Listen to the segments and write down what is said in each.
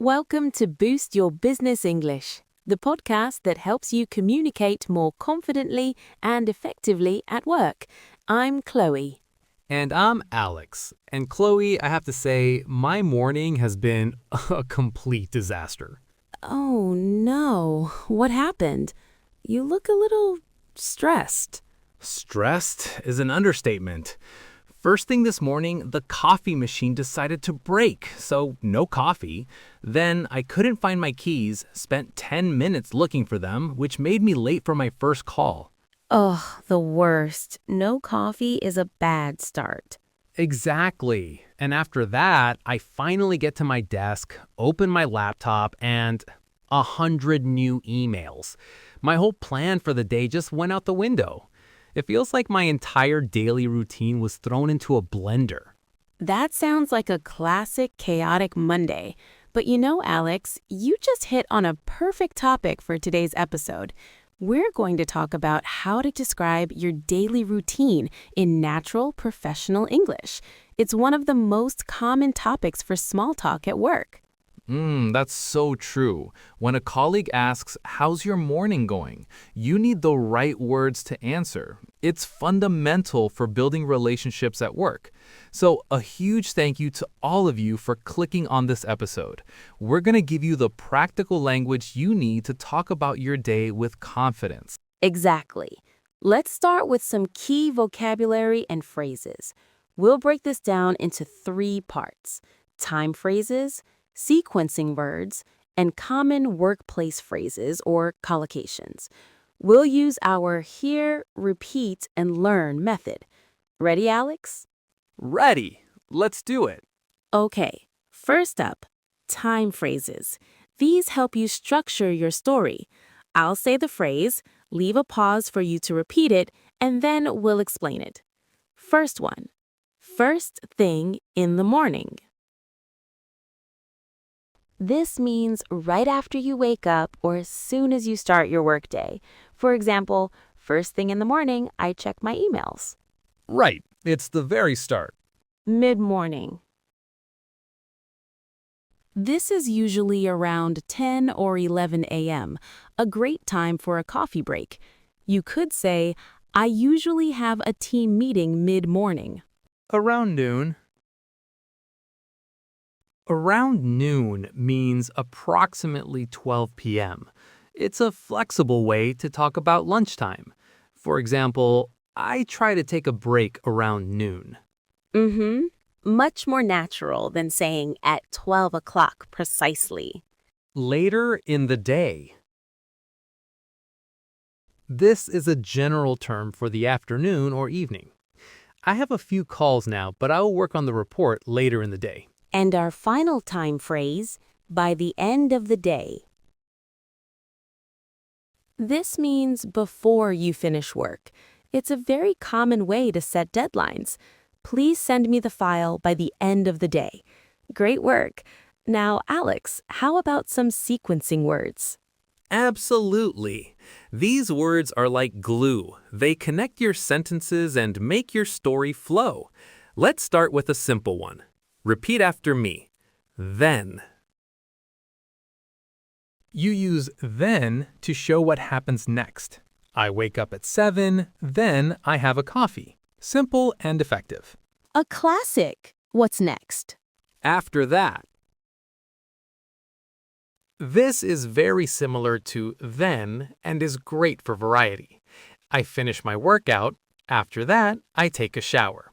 Welcome to Boost Your Business English, the podcast that helps you communicate more confidently and effectively at work. I'm Chloe. And I'm Alex. And Chloe, I have to say, my morning has been a complete disaster. Oh no, what happened? You look a little stressed. Stressed is an understatement. First thing this morning, the coffee machine decided to break, so no coffee. Then I couldn't find my keys, spent 10 minutes looking for them, which made me late for my first call. Ugh, the worst. No coffee is a bad start. Exactly. And after that, I finally get to my desk, open my laptop, and 100 new emails. My whole plan for the day just went out the window. It feels like my entire daily routine was thrown into a blender. That sounds like a classic chaotic Monday. But you know, Alex, you just hit on a perfect topic for today's episode. We're going to talk about how to describe your daily routine in natural professional English. It's one of the most common topics for small talk at work. That's so true. When a colleague asks, "How's your morning going?" you need the right words to answer. It's fundamental for building relationships at work. So a huge thank you to all of you for clicking on this episode. We're going to give you the practical language you need to talk about your day with confidence. Exactly. Let's start with some key vocabulary and phrases. We'll break this down into 3 parts: time phrases, sequencing words, and common workplace phrases or collocations. We'll use our hear, repeat, and learn method. Ready, Alex? Ready. Let's do it. Okay, first up, time phrases. These help you structure your story. I'll say the phrase, leave a pause for you to repeat it, and then we'll explain it. First one, first thing in the morning. This means right after you wake up or as soon as you start your workday. For example, first thing in the morning, I check my emails. Right. It's the very start. Mid-morning. This is usually around 10 or 11 a.m., a great time for a coffee break. You could say, I usually have a team meeting mid-morning. Around noon. Around noon means approximately 12 p.m. It's a flexible way to talk about lunchtime. For example, I try to take a break around noon. Much more natural than saying at 12 o'clock precisely. Later in the day. This is a general term for the afternoon or evening. I have a few calls now, but I will work on the report later in the day. And our final time phrase, by the end of the day. This means before you finish work. It's a very common way to set deadlines. Please send me the file by the end of the day. Great work. Now, Alex, how about some sequencing words? Absolutely. These words are like glue. They connect your sentences and make your story flow. Let's start with a simple one. Repeat after me. Then. You use then to show what happens next. I wake up at 7, then I have a coffee. Simple and effective. A classic. What's next? After that. This is very similar to then and is great for variety. I finish my workout. After that, I take a shower.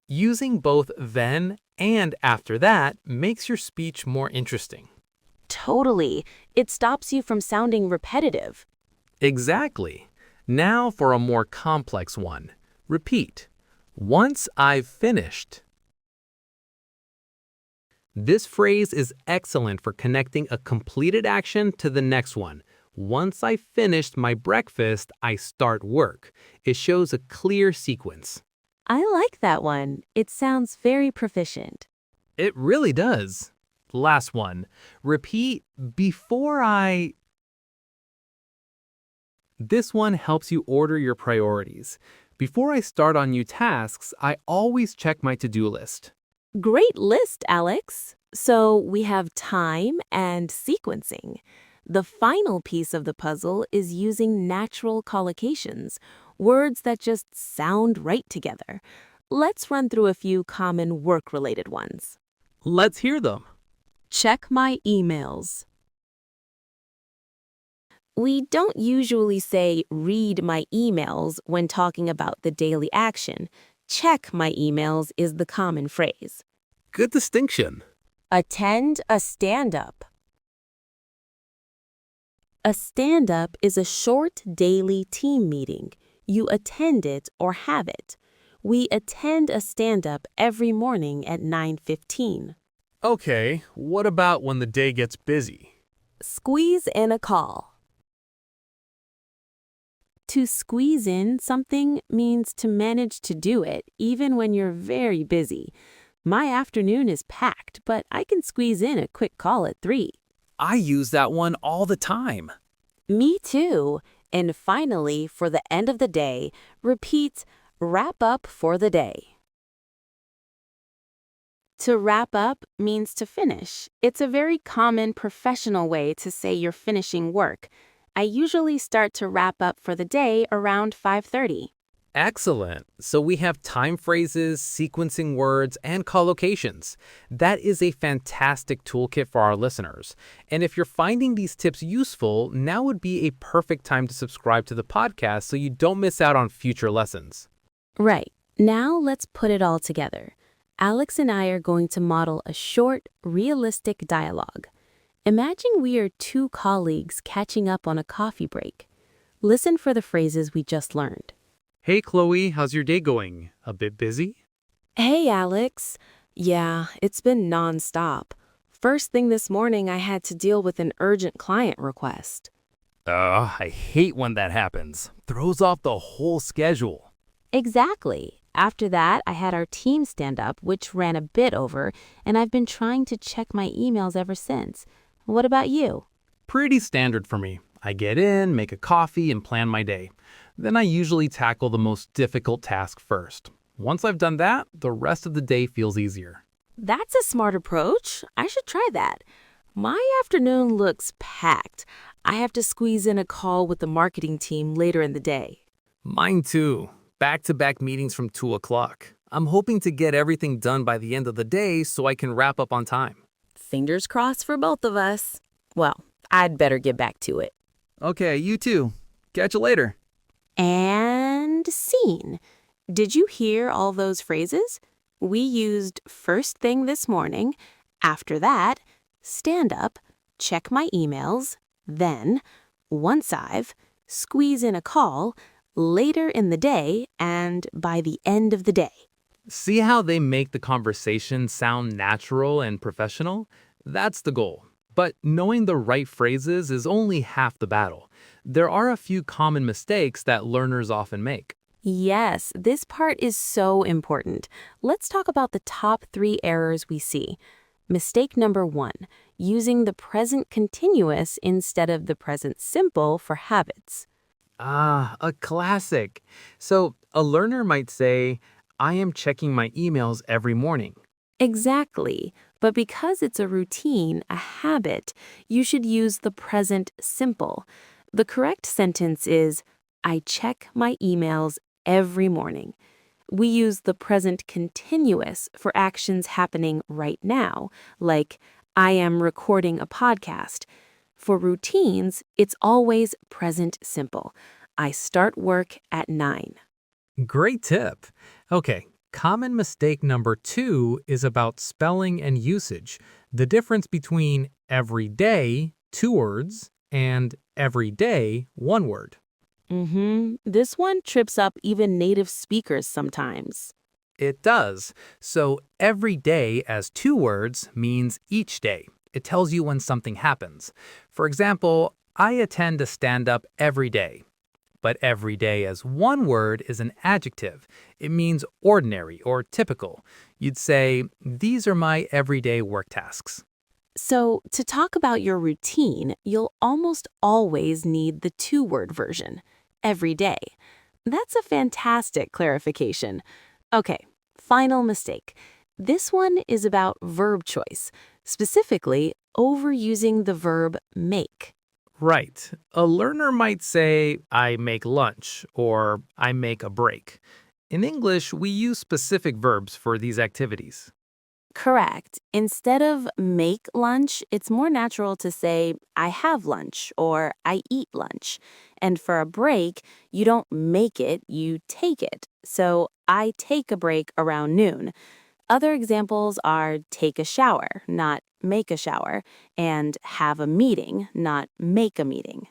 Using both then and after that makes your speech more interesting. Totally. It stops you from sounding repetitive. Exactly. Now for a more complex one. Repeat. Once I've finished. This phrase is excellent for connecting a completed action to the next one. Once I've finished my breakfast, I start work. It shows a clear sequence. I like that one. It sounds very proficient. It really does. Last one. Repeat before I. This one helps you order your priorities. Before I start on new tasks, I always check my to-do list. Great list, Alex. So we have time and sequencing. The final piece of the puzzle is using natural collocations, words that just sound right together. Let's run through a few common work-related ones. Let's hear them. Check my emails. We don't usually say read my emails when talking about the daily action. Check my emails is the common phrase. Good distinction. Attend a stand-up. A stand-up is a short daily team meeting. You attend it or have it. We attend a stand-up every morning at 9:15. Okay, what about when the day gets busy? Squeeze in a call. To squeeze in something means to manage to do it even when you're very busy. My afternoon is packed, but I can squeeze in a quick call at 3. I use that one all the time. Me too. And finally, for the end of the day, repeat wrap up for the day. To wrap up means to finish. It's a very common professional way to say you're finishing work. I usually start to wrap up for the day around 5:30. Excellent. So we have time phrases, sequencing words, and collocations. That is a fantastic toolkit for our listeners. And if you're finding these tips useful, now would be a perfect time to subscribe to the podcast so you don't miss out on future lessons. Right. Now let's put it all together. Alex and I are going to model a short, realistic dialogue. Imagine we are two colleagues catching up on a coffee break. Listen for the phrases we just learned. Hey, Chloe, how's your day going? A bit busy? Hey, Alex. Yeah, it's been nonstop. First thing this morning, I had to deal with an urgent client request. I hate when that happens. Throws off the whole schedule. Exactly. After that, I had our team stand up, which ran a bit over, and I've been trying to check my emails ever since. What about you? Pretty standard for me. I get in, make a coffee, and plan my day. Then I usually tackle the most difficult task first. Once I've done that, the rest of the day feels easier. That's a smart approach. I should try that. My afternoon looks packed. I have to squeeze in a call with the marketing team later in the day. Mine too. Back-to-back meetings from 2 o'clock. I'm hoping to get everything done by the end of the day so I can wrap up on time. Fingers crossed for both of us. Well, I'd better get back to it. Okay, you too. Catch you later. And scene. Did you hear all those phrases? We used first thing this morning, after that, stand up, check my emails, then, once I've, squeeze in a call, later in the day, and by the end of the day. See how they make the conversation sound natural and professional? That's the goal. But knowing the right phrases is only half the battle. There are a few common mistakes that learners often make. Yes, this part is so important. Let's talk about the top 3 errors we see. Mistake number 1, using the present continuous instead of the present simple for habits. A classic. So a learner might say, I am checking my emails every morning. Exactly. But because it's a routine, a habit, you should use the present simple. The correct sentence is, I check my emails every morning. We use the present continuous for actions happening right now, like, I am recording a podcast. For routines, it's always present simple. I start work at 9. Great tip. Okay, common mistake number 2 is about spelling and usage. The difference between every day, 2 words, and every day, 1 word. This one trips up even native speakers sometimes. It does. So every day as 2 words means each day. It tells you when something happens. For example, I attend a stand-up every day. But every day as 1 word is an adjective. It means ordinary or typical. You'd say, these are my everyday work tasks. So, to talk about your routine, you'll almost always need the 2-word version, every day. That's a fantastic clarification. Okay, final mistake. This one is about verb choice, specifically overusing the verb make. Right. A learner might say, I make lunch, or I make a break. In English, we use specific verbs for these activities. Correct. Instead of make lunch, it's more natural to say, I have lunch or I eat lunch. And for a break, you don't make it, you take it. So I take a break around noon. Other examples are take a shower, not make a shower, and have a meeting, not make a meeting.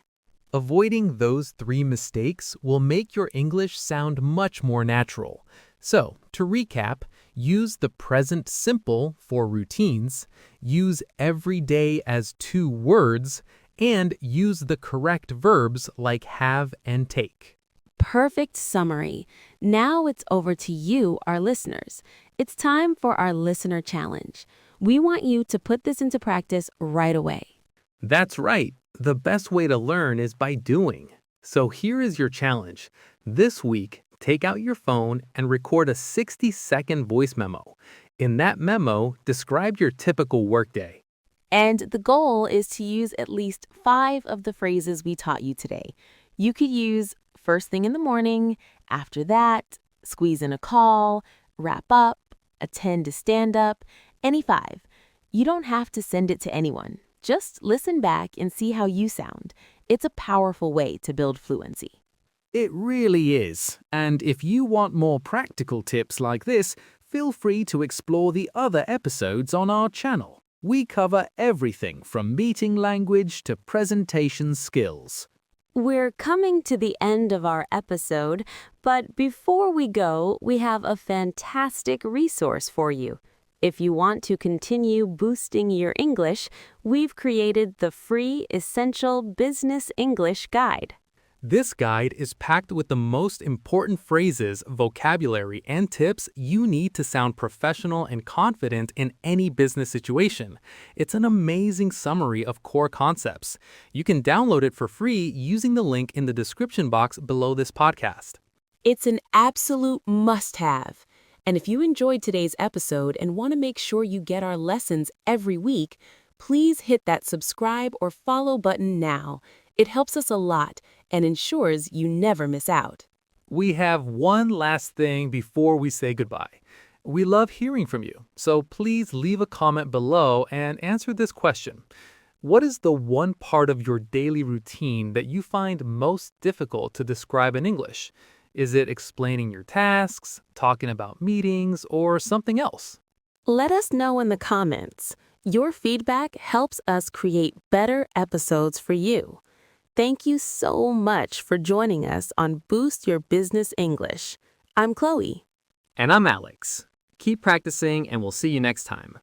Avoiding those three mistakes will make your English sound much more natural. So, to recap, use the present simple for routines, use every day as two words, and use the correct verbs like have and take. Perfect summary. Now it's over to you, our listeners. It's time for our listener challenge. We want you to put this into practice right away. That's right. The best way to learn is by doing. So here is your challenge. This week, take out your phone and record a 60-second voice memo. In that memo, describe your typical workday. And the goal is to use at least 5 of the phrases we taught you today. You could use first thing in the morning, after that, squeeze in a call, wrap up, attend to stand up, any 5. You don't have to send it to anyone. Just listen back and see how you sound. It's a powerful way to build fluency. It really is. And if you want more practical tips like this, feel free to explore the other episodes on our channel. We cover everything from meeting language to presentation skills. We're coming to the end of our episode, but before we go, we have a fantastic resource for you. If you want to continue boosting your English, we've created the free Essential Business English Guide. This guide is packed with the most important phrases, vocabulary, and tips you need to sound professional and confident in any business situation. It's an amazing summary of core concepts. You can download it for free using the link in the description box below this podcast. It's an absolute must-have. And if you enjoyed today's episode and want to make sure you get our lessons every week, please hit that subscribe or follow button now. It helps us a lot and ensures you never miss out. We have one last thing before we say goodbye. We love hearing from you, so please leave a comment below and answer this question. What is the one part of your daily routine that you find most difficult to describe in English? Is it explaining your tasks, talking about meetings, or something else? Let us know in the comments. Your feedback helps us create better episodes for you. Thank you so much for joining us on Boost Your Business English. I'm Chloe. And I'm Alex. Keep practicing, and we'll see you next time.